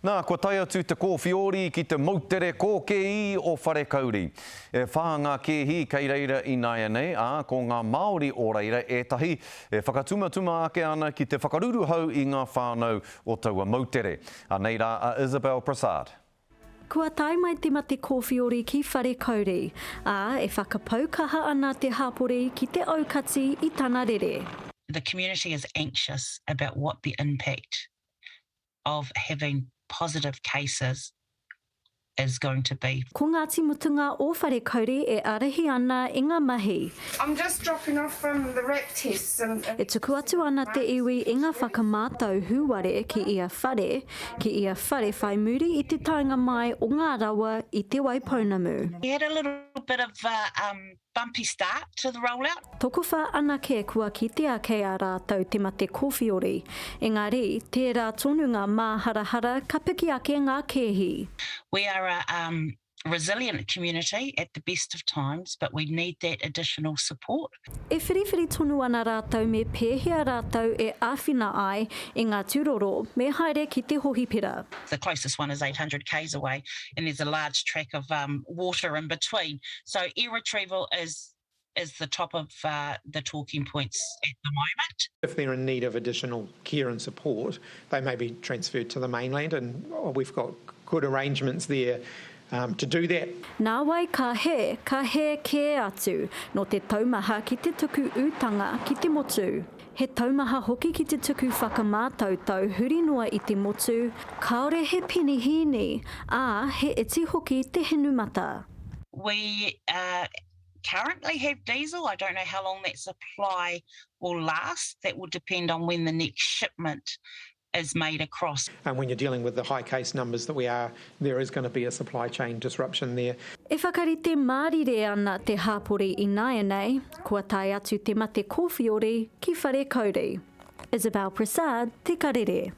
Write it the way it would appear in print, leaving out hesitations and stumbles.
Nā, kua tai atu te kōwhiori ki te mautere kōkei o whare kauri. E whāngā kēhi kei reira I nāia nei, ko ngā Māori o reira ētahi e whakatumatuma ake ana ki te whakaruru hau I ngā whānau o taua mautere. Nei rā, Isabel Prasad. Kua tai mai te mate kōwhiori ki whare kauri, e whakapaukaha ana te hapori ki te aukati I tana rere. The community is anxious about what the impact of having positive cases is going to be. Ko Ngāti Mutunga o whare kauri e arahi ana I ngā mahi. I'm just dropping off from the RAT tests. E tuku atu ana te iwi I ngā whakamātau huare ki ia whare whai muri I te taonga mai o ngā rawa I te Waipounamu. We had a little bit of bumpy start to the rollout. Toko wha anake kua kitea kei a rātou te mate kōwhiori. Engari, tērā tonu ngā māharahara ka piki ake ngā kēhi. We are a resilient community at the best of times, but we need that additional support. E whiriwhiri tonu ana rātou me pēhea rātou e āwhina ai I ngā tūroro me haere ki te hohipera. The closest one is 800 k's away, and there's a large track of water in between. So air retrieval is the top of the talking points at the moment. If they're in need of additional care and support, they may be transferred to the mainland, and we've got good arrangements there to do that. Nā wai ka he kē atu no te taumaha ki te tuku utanga ki te motu. He taumaha hoki ki te tuku whakamātautau huri noa I te motu, kaore he pinihini, he iti hoki te henumata. We currently have diesel. I don't know how long that supply will last. That will depend on when the next shipment is made across. And when you're dealing with the high case numbers that we are, there is going to be a supply chain disruption there. E whakarite mārire ana te hapori I nāia nei, kua tai atu te mate kōwhiori ki whare kauri. Isabel Prasad, Te Karere.